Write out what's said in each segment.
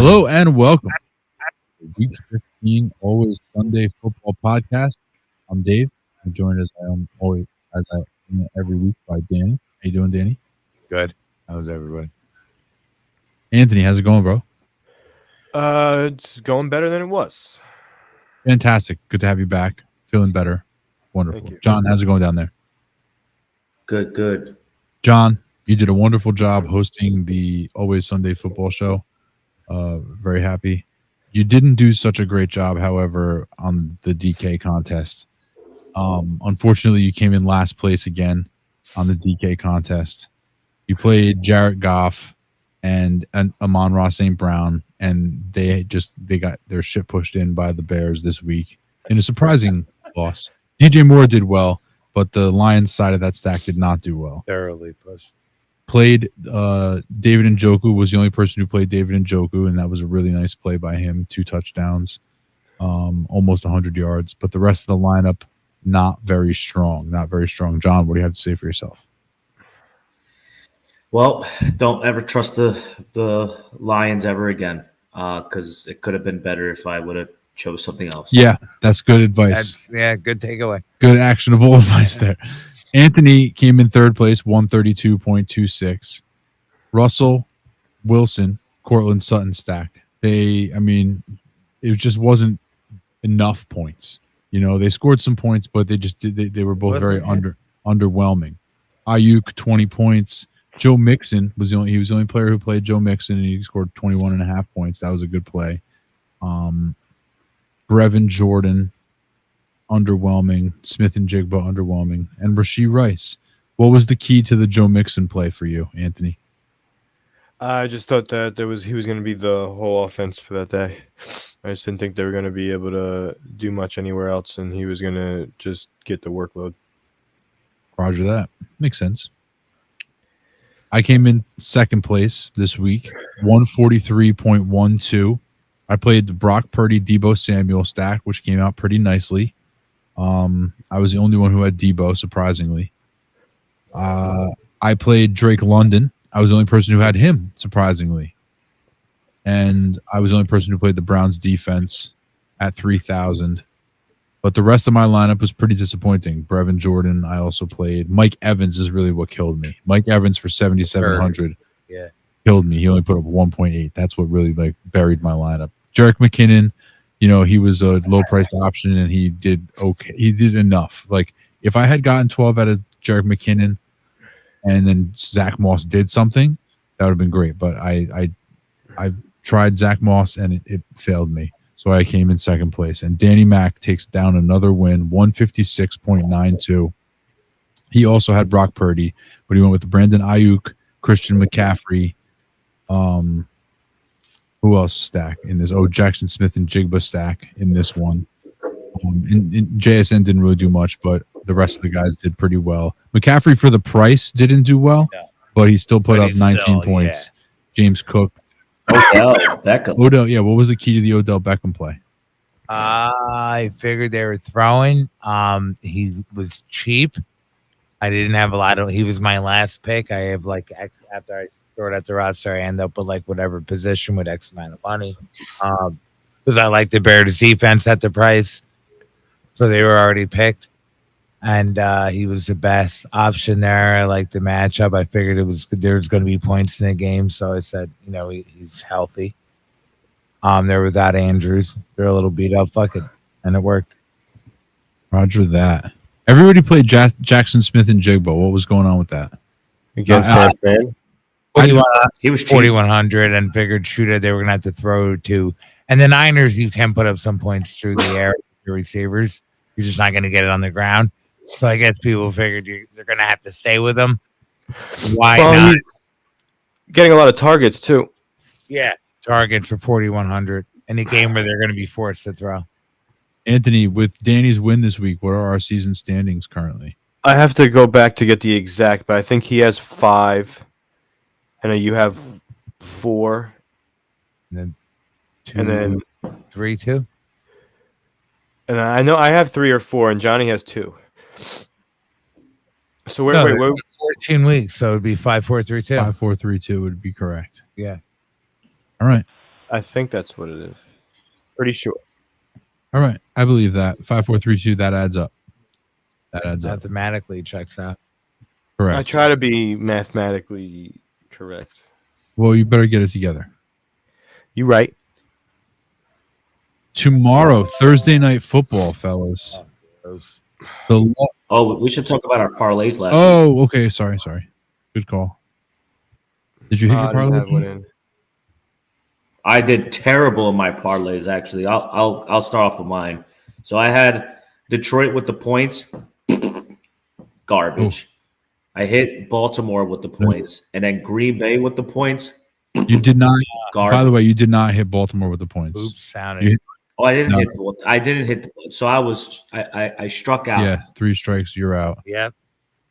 Hello and welcome to Week 15 Always Sunday Football Podcast. I'm Dave. I'm joined as I am always as I am every week by Danny. How you doing, Danny? Good. How's everybody? Anthony, how's it going, bro? It's going better than it was. Fantastic. Good to have you back. Feeling better. Wonderful. Thank you. John, how's it going down there? Good. John, you did a wonderful job hosting the Always Sunday Football Show. Very happy. You didn't do such a great job, however, on the DK contest. Unfortunately, you came in last place again on the DK contest. You played Jared Goff and Amon-Ra St. Brown, and they got their shit pushed in by the Bears this week in a surprising loss. DJ Moore did well, but the Lions side of that stack did not do well. Thoroughly pushed. Played David Njoku, was the only person who played David Njoku, and that was a really nice play by him. 2 touchdowns, almost 100 yards. But the rest of the lineup, not very strong. John, what do you have to say for yourself? Well, don't ever trust the Lions ever again, because it could have been better if I would have chose something else. Yeah, that's good advice. Good takeaway. Good actionable advice there. Anthony came in third place, 132.26. Russell, Wilson, Cortland Sutton stacked. It just wasn't enough points. You know, they scored some points, but they were both very underwhelming. Ayuk, 20 points. Joe Mixon was the only player who played Joe Mixon, and he scored 21.5 points. That was a good play. Brevin Jordan, underwhelming. Smith and Jigba, underwhelming. And Rashee Rice. What was the key to the Joe Mixon play for you, Anthony? I just thought that he was going to be the whole offense for that day. I just didn't think they were going to be able to do much anywhere else, and he was going to just get the workload. Roger that. Makes sense. I came in second place this week, 143.12. I played the Brock Purdy, Debo Samuel stack, which came out pretty nicely. I was the only one who had Debo, surprisingly. I played Drake London. I was the only person who had him, surprisingly. And I was the only person who played the Browns defense at 3,000. But the rest of my lineup was pretty disappointing. Brevin Jordan, I also played. Mike Evans is really what killed me. Mike Evans for 7,700 killed me. He only put up 1.8. That's what really buried my lineup. Jerick McKinnon, he was a low-priced option, and he did okay. He did enough. If I had gotten 12 out of Jerick McKinnon and then Zach Moss did something, that would have been great. But I tried Zach Moss, and it failed me. So I came in second place. And Danny Mack takes down another win, 156.92. He also had Brock Purdy, but he went with Brandon Ayuk, Christian McCaffrey. Who else stack in this? Oh, Jackson Smith and Jigba stack in this one. JSN didn't really do much, but the rest of the guys did pretty well. McCaffrey, for the price, didn't do well, but he still put up 19 points. Yeah. James Cook. Odell Beckham. Odell, yeah. What was the key to the Odell Beckham play? I figured they were throwing. He was cheap. I didn't have a lot of. He was my last pick. I have X after I scored at the roster. I end up with whatever position with X amount of money. Because I like the Bears defense at the price, so they were already picked, and he was the best option there. I liked the matchup. I figured there was going to be points in the game, so I said, he's healthy. They're without Andrews. They're a little beat up. Fuck it, and it worked. Roger that. Everybody played Jackson Smith and Jigba. What was going on with that? Against San Fran? He was 4,100 and figured they were going to have to throw to. And the Niners, you can put up some points through the air with your receivers. You're just not going to get it on the ground. So I guess people figured they're going to have to stay with them. Why not? Getting a lot of targets, too. Yeah, targets for 4,100 in a game where they're going to be forced to throw. Anthony, with Danny's win this week, what are our season standings currently? I have to go back to get the exact, but I think he has 5. And you have 4. And then 2. And then 3, 2. And I know I have 3 or 4, and Johnny has 2. So wait, 14 weeks, so it'd be 5, 4, 3, 2. 5, 4, 3, 2 would be correct. Yeah. All right. I think that's what it is. Pretty sure. All right, I believe that 5, 4, 3, 2. That adds up. That adds up. Mathematically checks out. Correct. I try to be mathematically correct. Well, you better get it together. You right. Tomorrow, Thursday night football, fellas. Those- Oh, we should talk about our parlays last week. Oh, okay. Sorry. Good call. Did you hit your I didn't parlay? have one team? in. I did terrible in my parlays. Actually, I'll start off with mine. So I had Detroit with the points, garbage. I hit Baltimore with the points, and then Green Bay with the points. You did not. Garbage. By the way, you did not hit Baltimore with the points. Oops, sounded. You hit- Oh, I didn't No. hit. I didn't hit. So I struck out. Yeah, 3 strikes. You're out. Yep.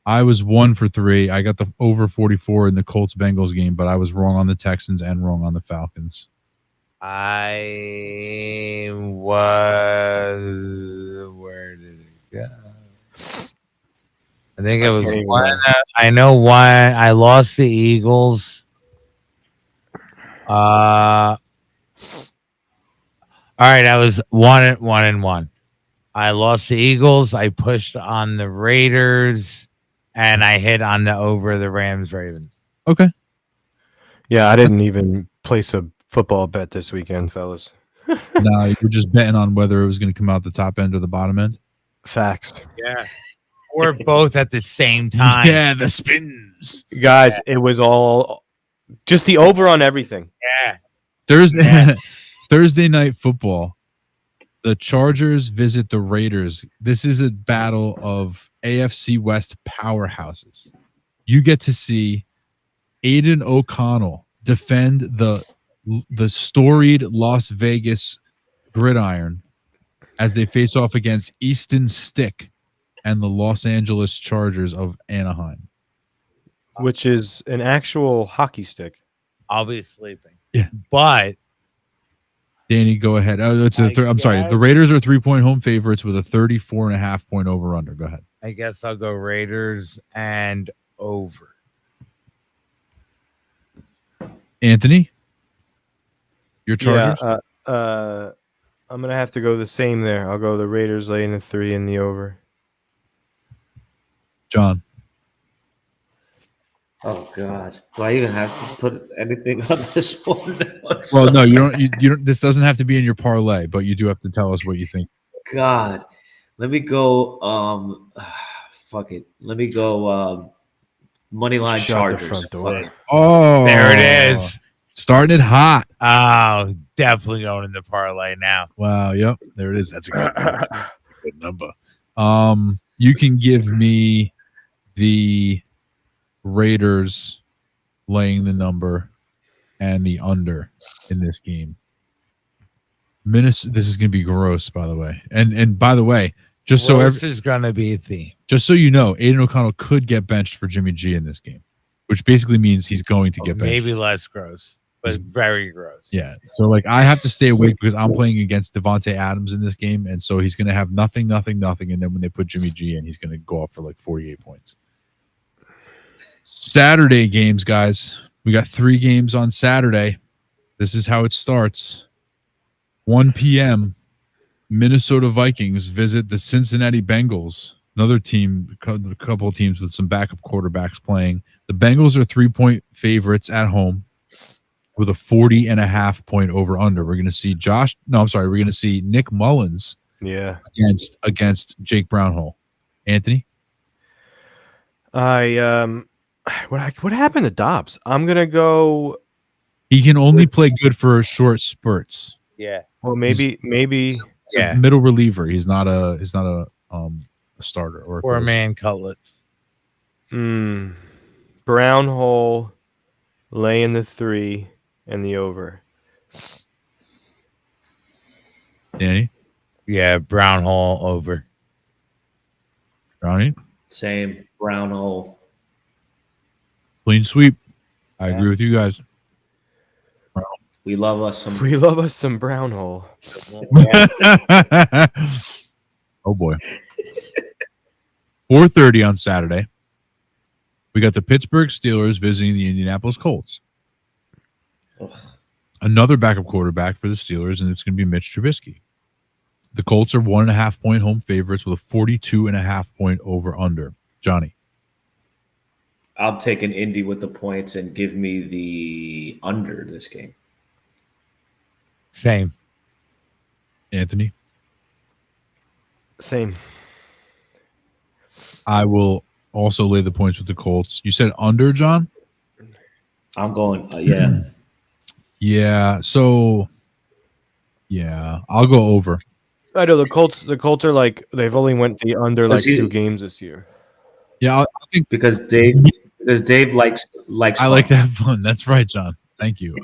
I was 1 for 3. I got the over 44 in the Colts Bengals game, but I was wrong on the Texans and wrong on the Falcons. I was. Where did it go? I think it was can't even one. remember. I know why I lost the Eagles. All right, I was 1-1. I lost the Eagles. I pushed on the Raiders, and I hit on the over the Rams Ravens. Okay. Yeah, I didn't even place a football bet this weekend, fellas. Now you were just betting on whether it was going to come out the top end or the bottom end. Facts. Yeah, or both at the same time. Yeah, the spins. Guys, it was all just the over on everything. Yeah. Thursday night football. The Chargers visit the Raiders. This is a battle of AFC West powerhouses. You get to see Aiden O'Connell defend the storied Las Vegas Gridiron as they face off against Easton Stick and the Los Angeles Chargers of Anaheim. Which is an actual hockey stick. I'll be sleeping. Yeah. But Danny, go ahead. I'm sorry. The Raiders are 3-point home favorites with a 34.5 point over under. Go ahead. I guess I'll go Raiders and over. Anthony, your Chargers? Yeah, I'm gonna have to go the same there. I'll go the Raiders laying the 3 in the over. John. Oh God! Do I even have to put anything on this one? Well, no, you don't. You don't. This doesn't have to be in your parlay, but you do have to tell us what you think. God, let me go. Fuck it. Let me go. Money line Shut the Chargers. front door. Fuck it. Oh, There it is. Starting it hot. Oh, definitely going in the parlay now. Wow. Yep. There it is. That's a good. That's a good number. You can give me the Raiders laying the number and the under in this game. Minnesota. This is going to be gross, by the way. And by the way, just so This is gonna be a theme. just so you know, Aiden O'Connell could get benched for Jimmy G in this game, which basically means he's going to get benched. Maybe less gross, but very gross. Yeah. So like I have to stay awake because I'm playing against Devontae Adams in this game, and so he's going to have nothing, and then when they put Jimmy G in, he's going to go off for like 48 points. Saturday games, guys. We got 3 games on Saturday. This is how it starts. 1 p.m. Minnesota Vikings visit the Cincinnati Bengals. Another team, a couple of teams with some backup quarterbacks playing. The Bengals are 3-point favorites at home with a 40.5 point over under. We're going to see we're going to see Nick Mullins against Jake Brownhole. Anthony? What happened to Dobbs? I'm going to go. He can only play good for short spurts. Yeah. Well, maybe He's a middle reliever. He's not a starter or a man Cutlets. Brown hole, laying the 3 and the over. Danny? Yeah, brown hole over. Ronnie? Same brown hole. Clean sweep. I Yeah. agree with you guys. We love us some. We love us some brown hole. Oh boy. 4:30 on Saturday. We got the Pittsburgh Steelers visiting the Indianapolis Colts. Ugh. another backup quarterback for the Steelers, and it's going to be Mitch Trubisky. The Colts are 1.5 point home favorites with a 42.5 point over under. Johnny. I'm taking Indy with the points and give me the under this game. Same. Anthony. Same. I will also lay the points with the Colts. You said under, John? I'm going, yeah. Yeah. So, yeah, I'll go over. I know the Colts. The Colts are like they've only went the under like Does he- 2 games this year. Yeah, I think Because Dave likes I like to have fun. That's right, John. Thank you.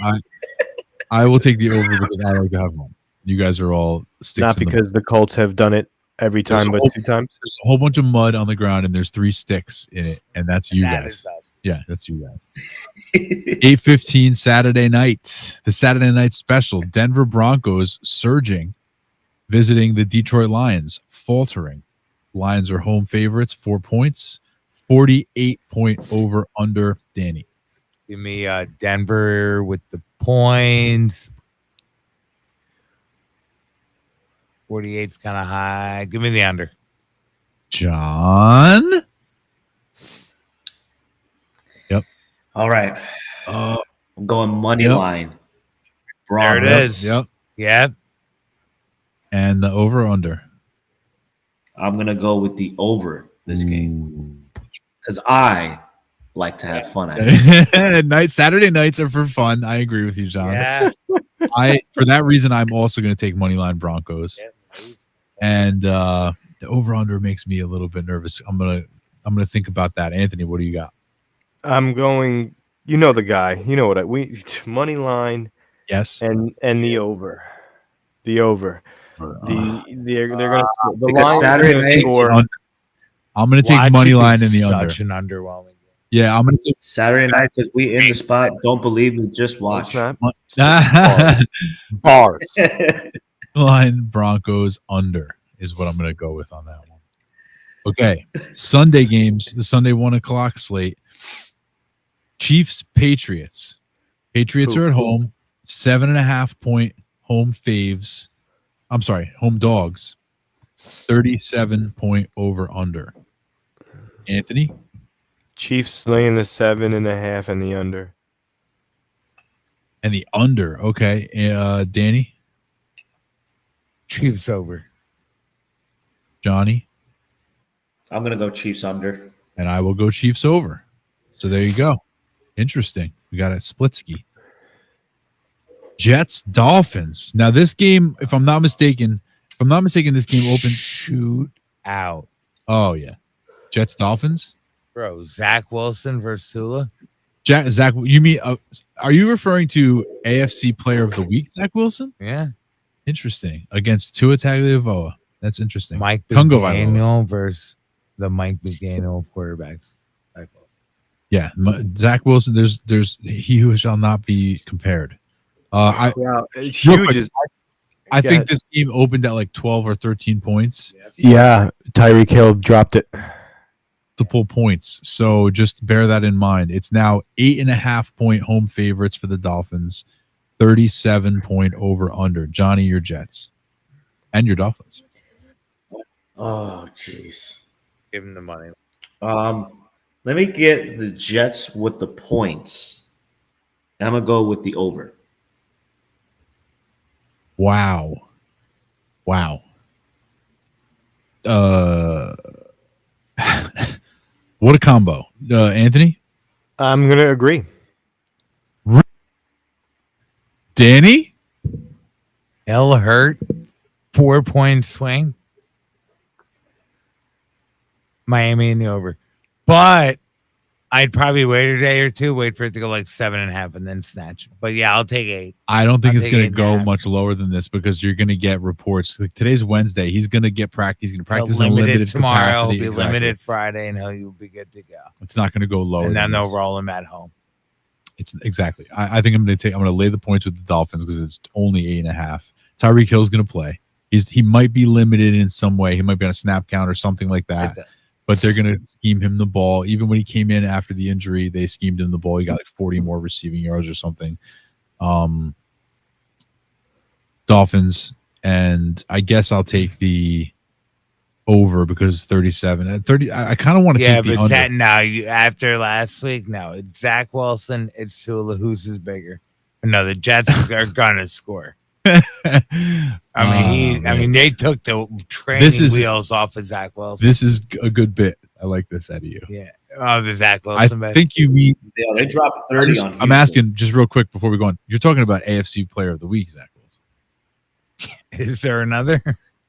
I will take the over because I like to have fun. You guys are all sticks. Not because the Colts have done it every There's time, a but whole- 2 times. There's a whole bunch of mud on the ground and there's 3 sticks in it, and that's you That guys. is us. Yeah, that's you guys. 8:15 Saturday night. The Saturday night special. Denver Broncos surging, visiting the Detroit Lions, faltering. Lions are home favorites, 4 points, 48 point over under. Danny. Give me Denver with the points. 48's kind of high. Give me the under. John. All right. I'm going money Yep. line. There it Broncos. is. Yep. Yeah. And the over under. I'm going to go with the over this game because I like to have fun. Saturday nights are for fun. I agree with you, John. Yeah. For that reason, I'm also going to take moneyline Broncos. And the over under makes me a little bit nervous. I'm gonna think about that. Anthony, what do you got? I'm going. You know the guy. You know what we money line Yes. and the over. The over. They're gonna the because Lions Saturday are gonna night- score. I'm gonna take Watch money it be line in the under. Such an underwhelming game. Yeah, I'm gonna take Saturday night because we in the spot. Don't believe me. Just watch. Snap. bars. Bars. Line Broncos under is what I'm gonna go with on that one. Okay, Sunday games. The Sunday 1:00 slate. Chiefs Patriots. Patriots are at home. 7.5 point home faves. I'm sorry, home dogs. 37 point over under. Anthony? Chiefs laying the 7.5 and the under. And the under. Okay. Danny? Chiefs over. Johnny? I'm going to go Chiefs under. And I will go Chiefs over. So there you go. Interesting. We got a split ski. Jets Dolphins. Now this game, if I'm not mistaken, this game opened. Shoot out. Oh yeah. Jets Dolphins? Bro, Zach Wilson versus Tula. Zach, you mean are you referring to AFC Player of the Week, Zach Wilson? Yeah. Interesting. Against Tua Tagovailoa. That's interesting. Mike Tungo McDaniel versus the Mike McDaniel of quarterbacks. Zach Wilson. Yeah, Zach Wilson. There's he who shall not be compared. It's huge. I think this game opened at like 12 or 13 points. Yeah, Tyreek Hill dropped it. Multiple points. So just bear that in mind. It's now 8.5 point home favorites for the Dolphins. 37 point over under. Johnny, your Jets and your Dolphins. Oh, jeez. Give him the money. Let me get the Jets with the points. I'm going to go with the over. Wow. What a combo. Anthony? I'm going to agree. Danny? L hurt. 4-point swing. Miami in the over. But I'd probably wait a day or two, wait for it to go like 7.5 and then snatch. But yeah, I'll take 8. I don't think I'll it's take going to 8.5. go much lower than this because you're going to get reports. Like today's Wednesday. He's going to get practice. He's going to practice in limited tomorrow. capacity. He'll be Exactly. limited Friday, and he'll be good to go. It's not going to go lower. And then than they'll this. roll him at home. It's exactly. I think I'm going to lay the points with the Dolphins because it's only 8.5. Tyreek Hill's going to play. He might be limited in some way. He might be on a snap count or something like that. But they're going to scheme him the ball. Even when he came in after the injury, they schemed him the ball. He got like 40 more receiving yards or something. Dolphins, and I guess I'll take the over because it's 37. At 30, I kind of want to Yeah, take the but under. that now after last week, no, it's Zach Wilson. It's Tula. Who's is bigger? No, the Jets are gonna score. I mean, they took the training wheels off of Zach Wilson. This is a good bit. I like this out of you. Yeah. Oh, the Zach I Wilson bet. think you mean. Yeah, they dropped 30 on Houston. I'm asking just real quick before we go on. You're talking about AFC Player of the Week, Zach Wilson. Is there another?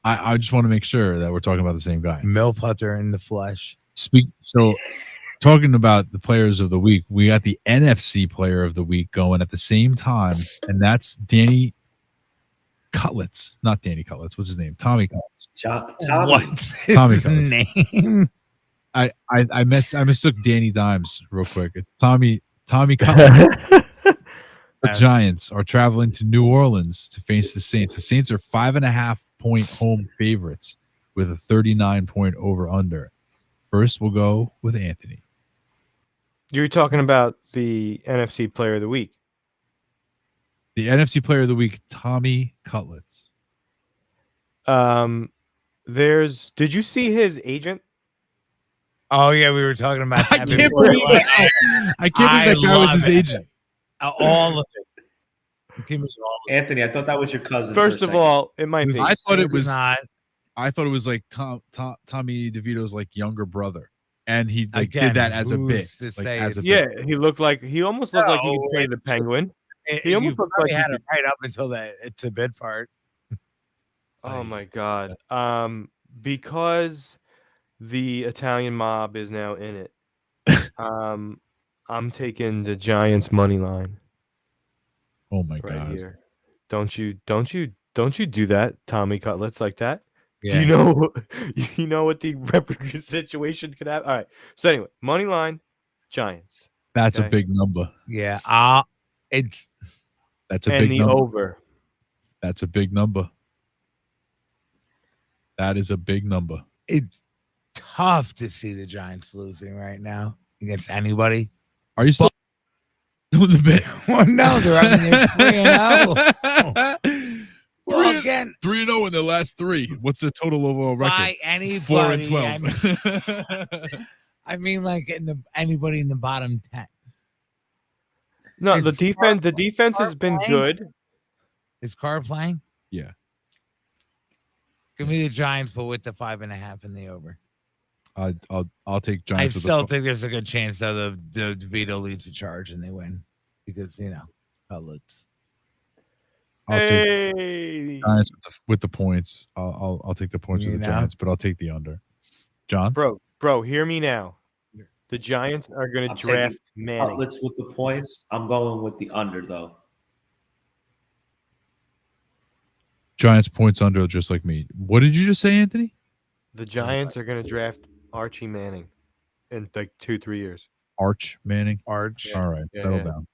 I just want to make sure that we're talking about the same guy. Mill putter in the flesh. So talking about the players of the week, we got the NFC Player of the Week going at the same time, and that's Danny Cutlets. Not Danny Cutlets. What's his name? Tommy Cutlets. Tommy. What's his Tommy Cutlets. name? I mistook Danny Dimes real quick. It's Tommy Cutlets. The Giants are traveling to New Orleans to face the Saints. The Saints are 5.5-point home favorites with a 39-point over/under. First, we'll go with Anthony. You're talking about the NFC Player of the Week. The NFC Player of the Week, Tommy Cutlets. Did you see his agent? Oh yeah, we were talking about that. I can't believe that guy was his agent. All of it. Give me all of it. Anthony, I thought that was your cousin. First of all, it might be. I thought it was not. I thought it was like Tommy DeVito's like younger brother, and he like Again, did that as a bit. who's to Like, say as a Yeah, bit. he almost looked like he could play the Penguin. He almost You looked probably like he had could- it right up until it's a bid part. Oh my god. Because the Italian mob is now in it. I'm taking the Giants money line Oh my right god! here. Don't you do that, Tommy Cutlets, like that? Yeah. Do you know what the situation could have? All right. So anyway, money line, Giants. That's a Okay. big number. Yeah. It's That's a And big the number. over. That's a big number. That is a big number. it's tough to see the Giants losing right now against anybody. Are you still doing the bit? Well, no, they're I mean, 3-0. Well, again, 3-0 in their last three. What's the total overall record? by anybody. 4-12. I mean, like anybody in the bottom 10. No, the Is defense has been playing? good. Is Carr playing? Yeah. Give me the Giants, but with the 5.5 in the over. I'll take I Giants. with still the think there's a good chance though the DeVito leads the charge and they win because Cutlets. I'll take Hey, Giants with the points. I'll take the points with the Giants, but I'll take the under. John, bro, hear me now. The Giants are going to I'm draft taking Manning. Cutlets with the points. I'm going with the under, though. Giants points under, just like me. What did you just say, Anthony? The Giants are going to draft Archie Manning in like 2-3 years. Arch Manning. Arch. All right, Yeah, settle yeah. down.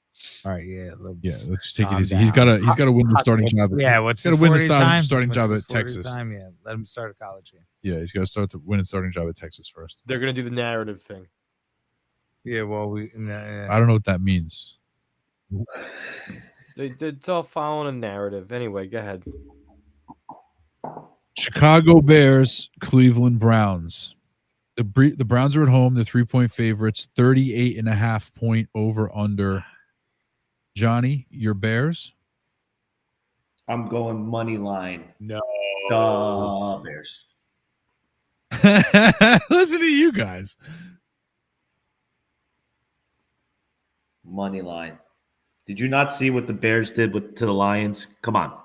All right, yeah. Yeah, let's just take it calm easy. down. He's got to win the starting job. What's He's got his to win the 40 time? starting What's job his at 40 Texas. Time? Yeah, let him start a college game. Yeah, he's got to start to win a starting job at Texas first. They're going to do the narrative thing. Yeah, well, I don't know what that means. It's all following a narrative. Anyway, go ahead. Chicago Bears, Cleveland Browns. The Browns are at home. They're 3-point favorites. 38.5-point over under. Johnny, your Bears? I'm going money line. No. The Bears. Listen to you guys. Money line. Did you not see what the Bears did to the Lions? Come on.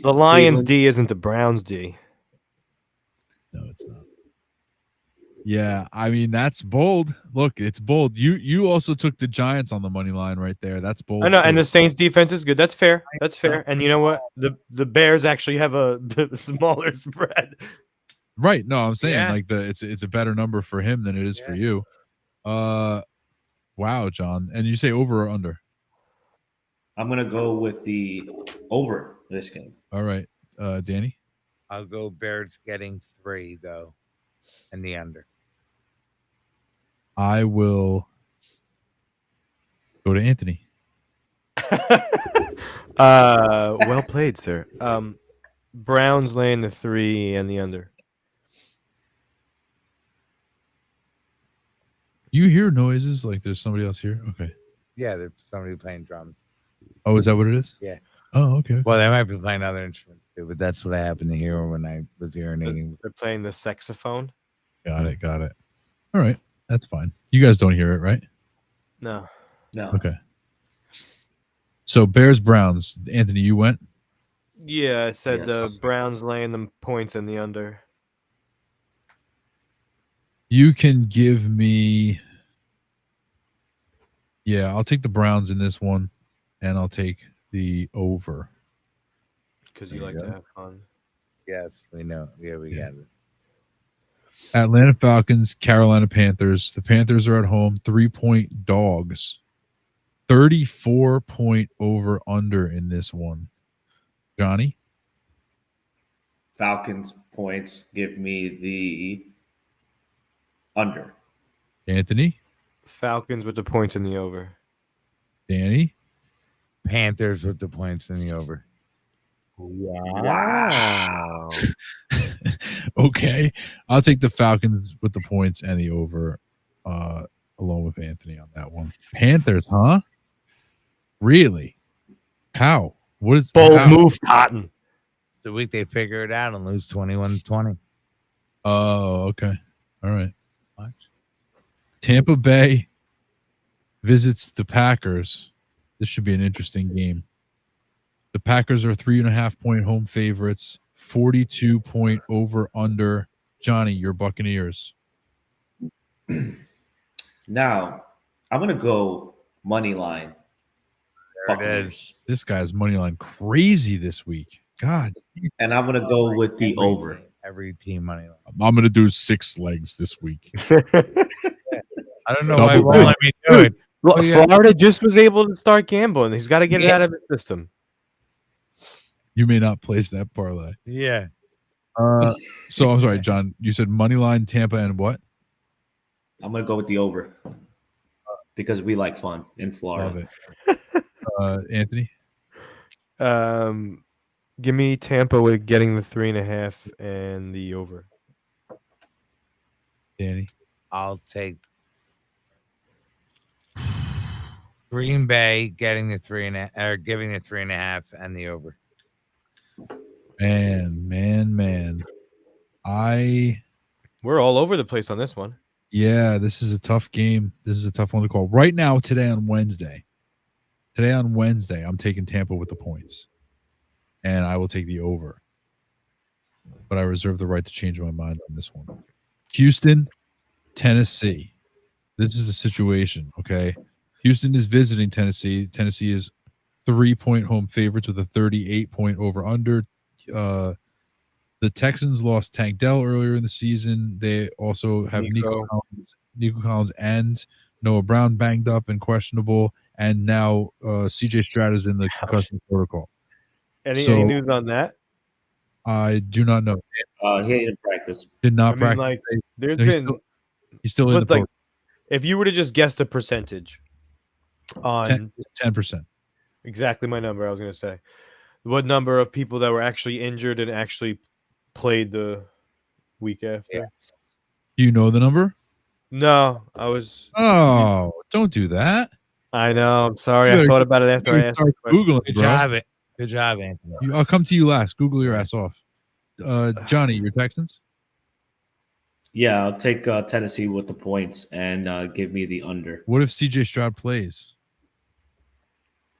The Lions D isn't the Browns D. No, it's not. Yeah, I mean that's bold. Look, it's bold. You also took the Giants on the money line right there. That's bold. I know, too. and the Saints defense is good. That's fair. That's fair. And you know what? The Bears actually have a smaller spread. Right. No, I'm saying Yeah. like it's a better number for him than it is for you. Wow, John. And you say over or under? I'm going to go with the over this game. All right. Danny? I'll go Bears getting 3 though, and the under. I will go to Anthony. Well played, sir. Browns laying the 3 and the under. You hear noises like there's somebody else here? Okay. Yeah, there's somebody playing drums. Oh, is that what it is? Yeah. Oh, okay. Well, they might be playing other instruments too, but that's what I happened to hear when I was urinating. They're playing the saxophone. Got it. All right. That's fine. You guys don't hear it, right? No. No. Okay. So Bears Browns. Anthony, you went? Yeah, I said the Yes. Browns laying them points in the under. You can give me. Yeah, I'll take the Browns in this one, and I'll take the over. Because you There like you to go. have fun. Yes, we know. Yeah, we got it. Atlanta Falcons, Carolina Panthers. The Panthers are at home, 3-point dogs. 34-point over under in this one. Johnny? Falcons points give me the under. Anthony? Falcons with the points in the over. Danny? Panthers with the points in the over. Wow. Okay. I'll take the Falcons with the points and the over along with Anthony on that one. Panthers, huh? Really? How? What is Bold how? move, Cotton. It's the week they figure it out and lose 21-20. Oh, okay. All right. Watch. Tampa Bay visits the Packers. This should be an interesting game. The Packers are 3.5-point home favorites, 42-point over under. Johnny, your Buccaneers. Now, I'm going to go money line. There it Buccaneers. is. This guy's money line crazy this week. God, And I'm going to go with the over. Every team money line. I'm going to do 6 legs this week. I don't know why Double you won't down. let me do it. Well, yeah. Florida just was able to start gambling. He's got to get it out of his system. You may not place that parlay. Yeah. So I'm sorry, John. You said money line, Tampa, and what? I'm going to go with the over because we like fun in Love Florida. it. Anthony? Give me Tampa with getting the 3.5 and the over. Danny? I'll take Green Bay getting the 3.5 or giving the 3.5 and the over. Man. We're all over the place on this one. Yeah, this is a tough game. This is a tough one to call. Right now, today on Wednesday, I'm taking Tampa with the points. And I will take the over. But I reserve the right to change my mind on this one. Houston, Tennessee. This is the situation, okay? Houston is visiting Tennessee. Tennessee is 3-point home favorites with a 38-point over-under. The Texans lost Tank Dell earlier in the season. They also have Nico Collins and Noah Brown banged up and questionable. And now CJ Stroud is in the concussion protocol. Any news on that? I do not know. He didn't practice. Did not I mean, practice. like, there's No, he's been. He's still in the But, like, protocol. if you were to just guess the percentage on 10%. exactly my number, I was going to say, what number of people that were actually injured and actually played the week after? Yeah. Do you know the number? No, I was. Oh, don't do that. I know. I'm sorry. You I gotta- thought about it after I You asked. start the question. Googling, Good bro. job, Good job, Anthony. I'll come to you last. Google your ass off. Johnny, your Texans? Yeah, I'll take Tennessee with the points and give me the under. What if CJ Stroud plays?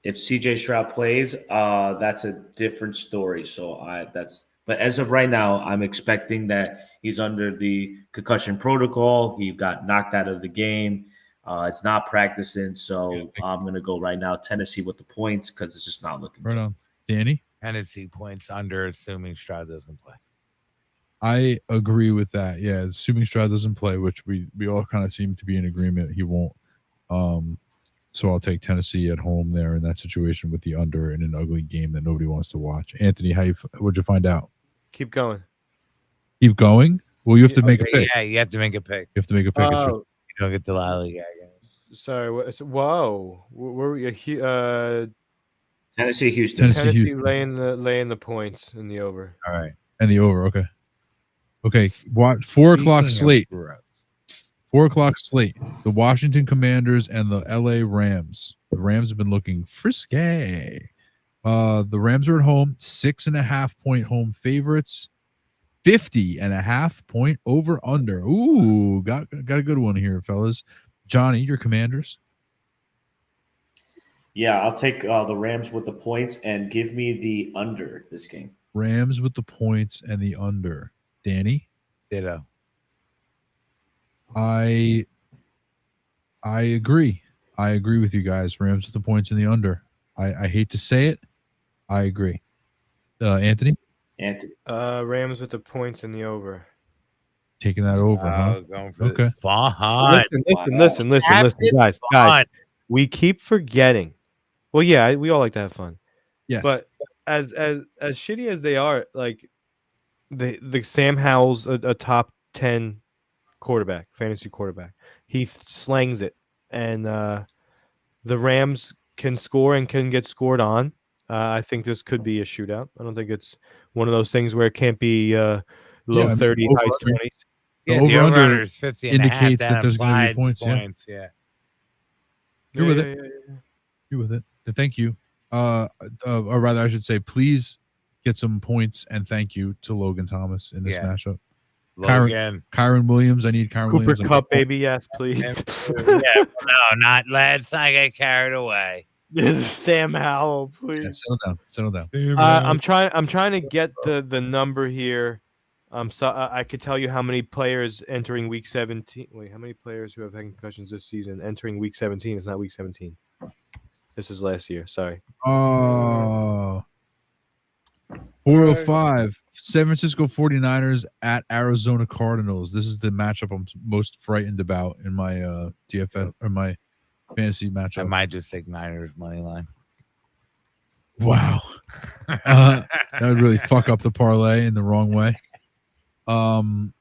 If CJ Stroud plays, that's a different story. But as of right now, I'm expecting that he's under the concussion protocol. He got knocked out of the game. It's not practicing, so I'm gonna go right now Tennessee with the points because it's just not looking Right good. on. Danny? Tennessee points under, assuming Stroud doesn't play. I agree with that. Yeah, assuming Stroud doesn't play, which we all kind of seem to be in agreement he won't. So I'll take Tennessee at home there in that situation with the under in an ugly game that nobody wants to watch. Anthony, what'd you find out? Keep going. Keep going? Well, you have to make a pick. Yeah, you have to make a pick. You have to make a pick. It's Oh, You don't get the lollygag. sorry. Whoa. Where were you? Tennessee, Houston. Tennessee, Tennessee Houston. laying the points in the over. All right. And the over. Okay. What 4 o'clock Speaking of slate? gross. 4 o'clock slate. The Washington Commanders and the LA Rams. The Rams have been looking frisky. The Rams are at home, 6.5 point home favorites, 50.5 point over under. Ooh, got a good one here, fellas. Johnny, your Commanders. Yeah, I'll take the Rams with the points and give me the under this game. Rams with the points and the under. Danny, Ditto. I agree. I agree with you guys. Rams with the points and the under. I hate to say it. I agree. Anthony, Rams with the points in the over. taking that over, huh? Going for Okay. Fun. Listen, Captain guys. Fun. We keep forgetting. Well, yeah, we all like to have fun. Yes. But as shitty as they are, like the Sam Howell's a top 10 quarterback, fantasy quarterback. He slangs it, and the Rams can score and can get scored on. I think this could be a shootout. I don't think it's one of those things where it can't be low 30, high 20s. Yeah, The the over-under over-under is 50 and a half. indicates that there's going to be implies points. Yeah. You're with it. You're with it. Thank you. Or rather, I should say, please get some points and thank you to Logan Thomas in this matchup. Logan. Kyron Williams. I need Kyron Cooper Williams. Cup, baby. Yes, please. No, let's not get carried away. This is Sam Howell, please. Yeah, settle down. I'm trying to get the number here. So I could tell you how many players entering week 17. Wait, how many players who have had concussions this season entering week 17? It's not week 17. This is last year. Sorry. 405. San Francisco 49ers at Arizona Cardinals. This is the matchup I'm most frightened about in my DFS or my fantasy matchup. I might just take Niners money line. Wow. That would really fuck up the parlay in the wrong way. San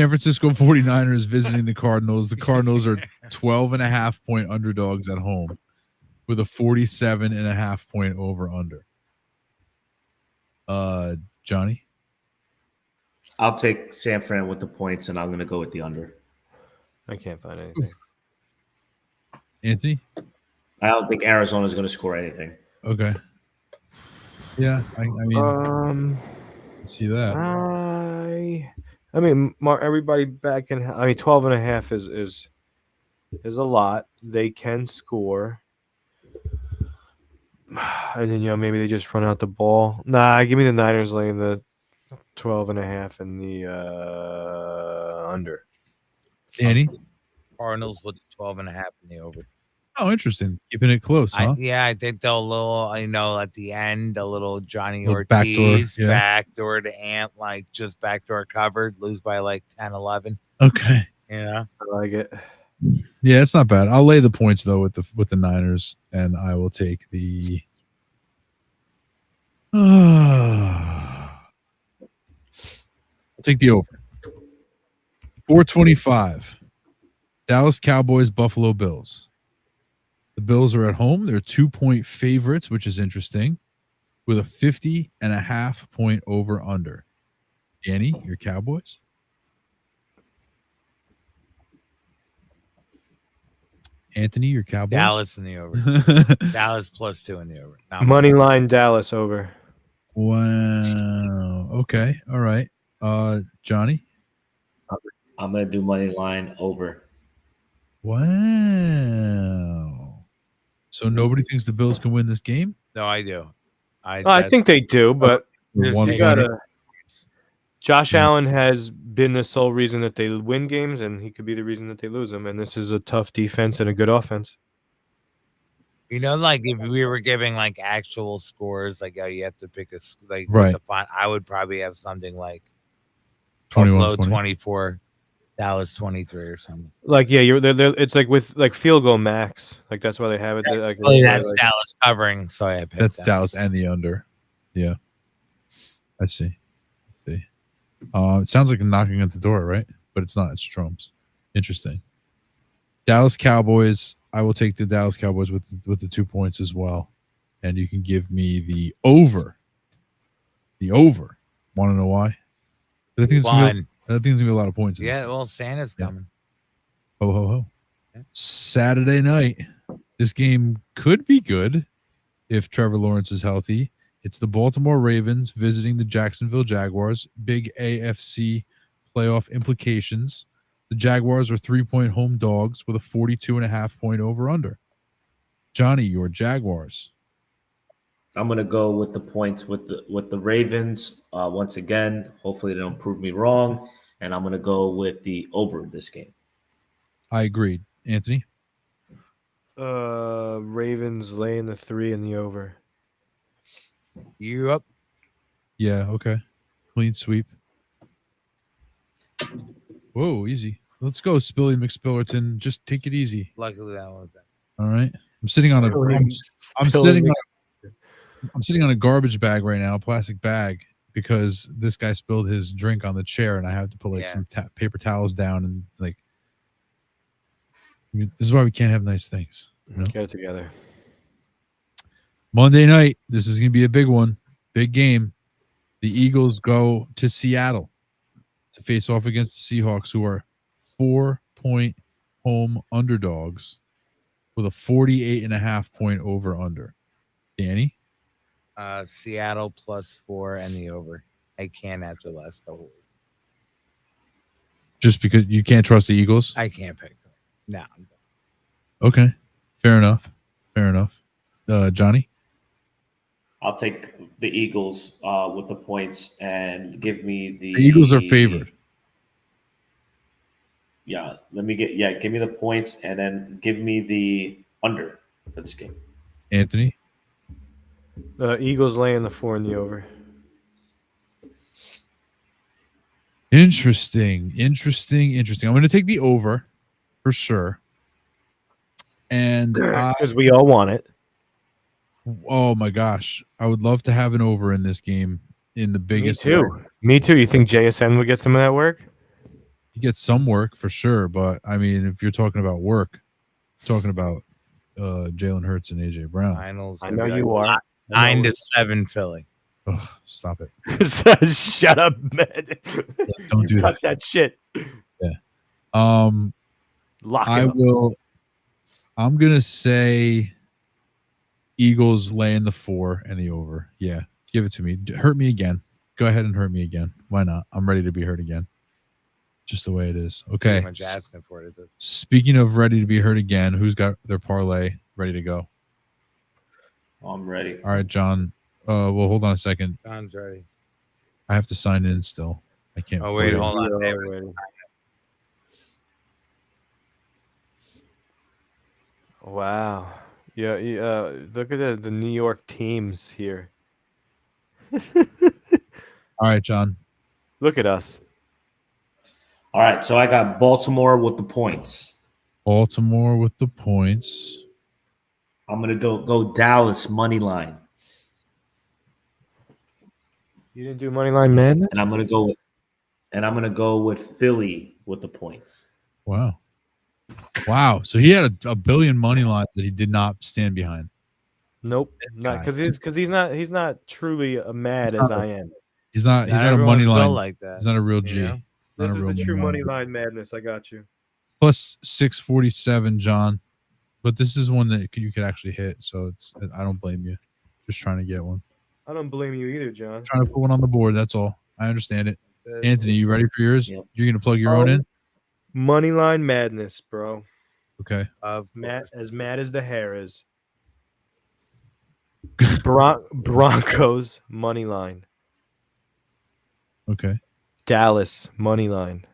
Francisco 49ers visiting the Cardinals. The Cardinals are 12.5 point underdogs at home with a 47.5 point over under. Johnny? I'll take San Fran with the points, and I'm going to go with the under. I can't find anything. Anthony? I don't think Arizona's going to score anything. Okay. Yeah, I mean, see that. I mean, everybody back in. I mean, 12.5 is a lot. They can score, and then maybe they just run out the ball. Nah, give me the Niners laying the 12.5 and the under. Danny? Cardinals with 12.5 in the over. Oh, interesting. Keeping it close, huh? I think they'll at the end, a little Johnny Little Ortiz backdoor, backdoor to Ant, just backdoor covered, lose by 10-11. Okay. I like it. Yeah, it's not bad. I'll lay the points though with the Niners, and I will take the. I'll take the over. 425. Dallas Cowboys, Buffalo Bills. The Bills are at home. They're 2-point favorites, which is interesting, with a 50.5 point over under. Danny, your Cowboys? Anthony, your Cowboys? Dallas in the over. Dallas +2 in the over. Money line Dallas over. Wow. Okay. All right. Johnny? I'm going to do money line over. Wow. So nobody thinks the Bills can win this game? No, I do. I think they do, but One Josh Allen has been the sole reason that they win games, and he could be the reason that they lose them. And this is a tough defense and a good offense. If we were giving actual scores, you have to pick right. I would probably have something like 21, 24, Dallas 23 or something. It's with field goal max. That's why they have it. That's Dallas covering. So I picked that's Dallas and the under. Yeah, I see. It sounds like a knocking at the door, right? But it's not. It's Trump's. Interesting. Dallas Cowboys. I will take the Dallas Cowboys with the 2 points as well. and you can give me the over. The over. Want to know why? 'Cause I think Fun. I think there's gonna be a lot of points. In this Yeah, game. well, Santa's Yeah. coming. Ho ho ho. Yeah. Saturday night. This game could be good if Trevor Lawrence is healthy. It's the Baltimore Ravens visiting the Jacksonville Jaguars. Big AFC playoff implications. The Jaguars are 3-point home dogs with a 42.5 point over under. Johnny, your Jaguars. I'm gonna go with the points with the Ravens. Once again, hopefully they don't prove me wrong, and I'm gonna go with the over this game. I agreed. Anthony? Ravens laying the 3 in the over. You up? Yeah, okay. Clean sweep. Whoa, easy. Let's go, Spilly McSpillerton. Just take it easy. Luckily, that was that. All right. I'm sitting on I'm sitting on a garbage bag right now, a plastic bag, because this guy spilled his drink on the chair, and I have to put some paper towels down, and this is why we can't have nice things. You know? Get it together. Monday night, this is going to be a big one, big game. The Eagles go to Seattle to face off against the Seahawks, who are 4-point home underdogs with a 48.5 point over under. Danny? Seattle +4 and the over. I can't after the last couple weeks. Just because you can't trust the Eagles? I can't pick them. No. Okay. Fair enough. Johnny? I'll take the Eagles with the points and give me the Eagles are favored. Yeah, give me the points and then give me the under for this game. Anthony? Eagles laying the 4 in the over. Interesting. I'm going to take the over for sure. And Because we all want it. Oh my gosh, I would love to have an over in this game in the biggest. Me too. You think JSN would get some of that work? You get some work for sure, but I mean, if you're talking about work, talking about Jalen Hurts and AJ Brown. Finals. I know you are. 9-7 Philly. Ugh, stop it. Shut up, man. Don't do Cut that shit. Yeah. Lock it up. I'm gonna say Eagles laying the 4 and the over. Yeah, give it to me. Hurt me again. Go ahead and hurt me again. Why not? I'm ready to be hurt again. Just the way it is. Okay. Much asking for it. Speaking of ready to be hurt again, who's got their parlay ready to go? I'm ready. All right, John. Well, hold on a second. John's ready. I have to sign in still. I can't. Oh, wait, hold on. Wow. Yeah, look at the New York teams here. All right, John. Look at us. All right, so I got Baltimore with the points. Baltimore with the points. I'm gonna go Dallas money line. You didn't do money line madness? And I'm gonna go with Philly with the points. Wow. So he had a billion money lines that he did not stand behind. Nope, not because he's not truly mad as I am. He's not a money line like that. He's not a real G. You know? This is the true money line madness. I got you. Plus 647, John. But this is one that you could actually hit, so I don't blame you. Just trying to get one. I don't blame you either, John. Trying to put one on the board. That's all. I understand it. Anthony, you ready for yours? Yep. You're gonna plug your own in. Money line madness, bro. Okay. As mad as the hair is. Broncos money line. Okay. Dallas money line.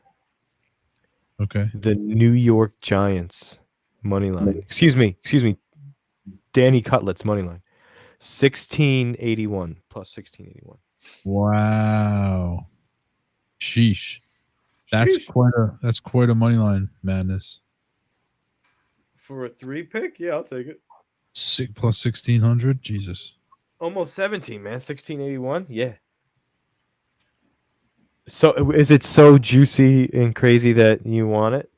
Okay. The New York Giants money line. Excuse me. Danny Cutlets money line. 1681 plus 1681. Wow. Sheesh. That's quite a money line madness. For a 3-pick? Yeah, I'll take it. Plus 1600. Jesus. Almost 17, man. 1681. Yeah. So is it so juicy and crazy that you want it?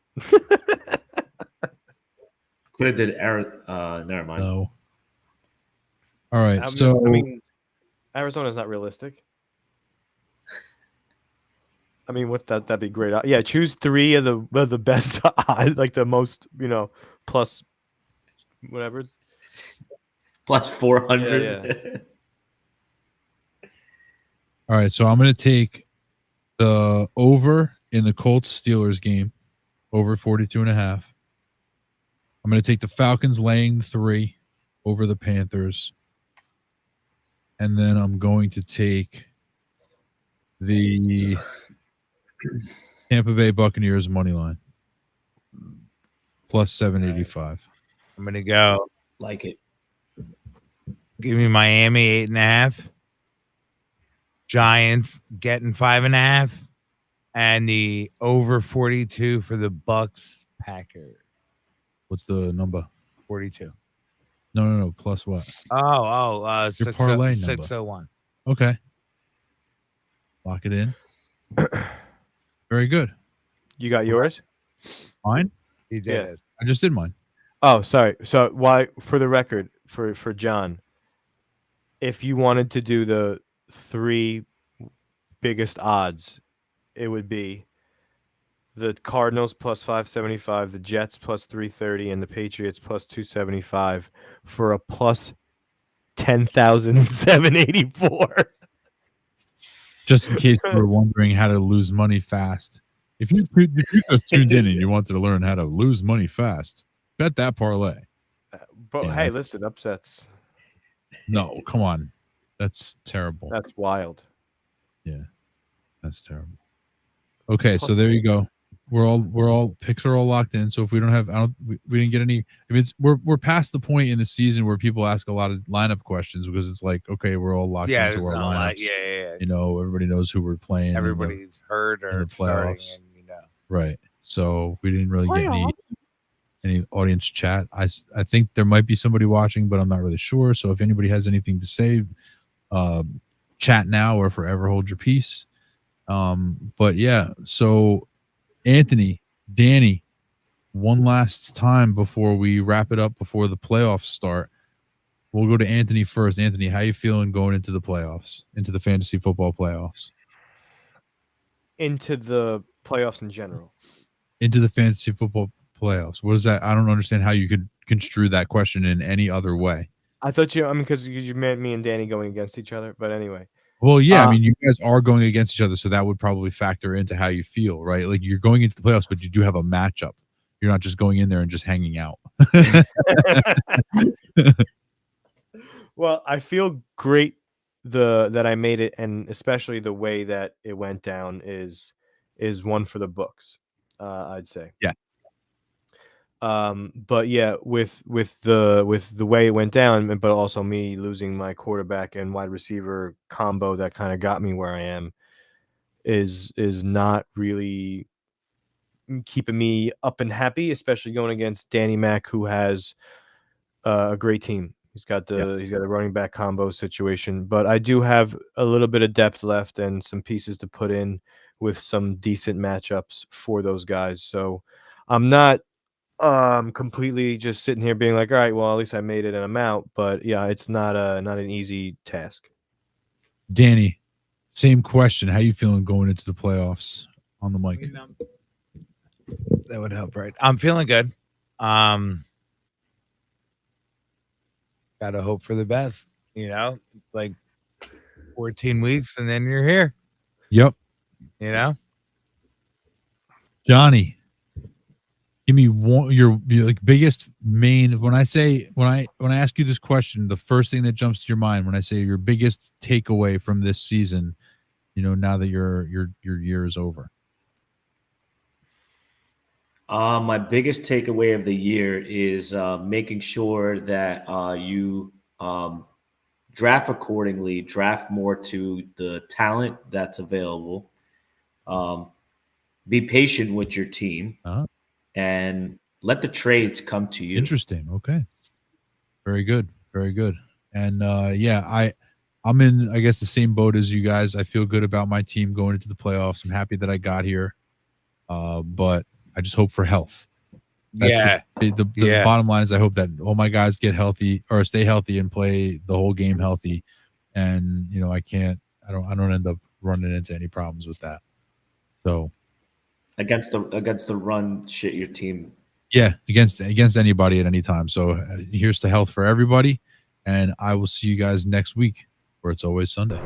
Could have did Eric. Never mind. No. All right. So I mean, Arizona's not realistic. I mean, what that'd be great. Yeah, choose 3 of the best odds, like the most, plus whatever. Plus Yeah, 400. all right. So I'm going to take the over in the Colts Steelers game, over 42.5. I'm going to take the Falcons laying 3 over the Panthers. And then I'm going to take the Tampa Bay Buccaneers money line plus 785. I'm gonna go. Like it. Give me Miami 8.5. Giants getting 5.5, and the over 42 for the Bucks Packers. What's the number? 42. No. Plus what? Oh, Your parlay number. 601. Okay. Lock it in. Very good. You got yours? Mine? He did Yeah. it. I just did mine. Oh, sorry. So why, for the record, for John, if you wanted to do the 3 biggest odds, it would be the Cardinals plus 575, the Jets plus 330, and the Patriots plus 275 for a plus 10,784. Just in case you were wondering how to lose money fast. If you just tuned in and you wanted to learn how to lose money fast, bet that parlay. But Yeah. hey, listen, upsets. No, come on. That's terrible. That's wild. That's terrible. Okay, so there you go. We're all picks are all locked in. So if we don't have, we didn't get any. I mean, we're past the point in the season where people ask a lot of lineup questions because it's like, okay, we're all locked Yeah, into there's our not a lot. lineups. Yeah. You know, everybody knows who we're playing. Everybody's hurt or the starting, playoffs. and Right. So we didn't really get any audience chat. I think there might be somebody watching, but I'm not really sure. So if anybody has anything to say, chat now or forever hold your peace. But yeah, so Anthony, Danny, one last time before we wrap it up before the playoffs start. We'll go to Anthony first. Anthony, how you feeling going into the playoffs, into the fantasy football playoffs? Into the playoffs in general. Into the fantasy football playoffs. What is that? I don't understand how you could construe that question in any other way. I thought because you meant me and Danny going against each other, but anyway. Well, yeah, I mean, you guys are going against each other, so that would probably factor into how you feel, right? Like you're going into the playoffs, but you do have a matchup. You're not just going in there and just hanging out. Well, I feel great that I made it, and especially the way that it went down is one for the books. I'd say. Yeah. But yeah, with the way it went down, but also me losing my quarterback and wide receiver combo that kind of got me where I am, is not really keeping me up and happy, especially going against Danny Mac, who has a great team. He's got a running back combo situation, but I do have a little bit of depth left and some pieces to put in with some decent matchups for those guys. So I'm not completely just sitting here being like, all right, well, at least I made it and I'm out. But yeah, it's not an easy task. Danny, same question. How you feeling going into the playoffs on the mic? that would help, right? I'm feeling good. Gotta hope for the best, like 14 weeks and then you're here, Yep. Jonny, give me your like biggest main when I ask you this question, the first thing that jumps to your mind when I say your biggest takeaway from this season, now that your year is over. My biggest takeaway of the year is making sure that you draft accordingly, draft more to the talent that's available. Be patient with your team, and let the trades come to you. Interesting. Okay. Very good. Very good. And I'm in, I guess, the same boat as you guys. I feel good about my team going into the playoffs. I'm happy that I got here. But I just hope for health. Yeah. The bottom line is I hope that all my guys get healthy or stay healthy and play the whole game healthy. And I don't end up running into any problems with that. So against the run, shit your team. yeah, against anybody at any time. So here's to health for everybody, and I will see you guys next week where it's always Sunday.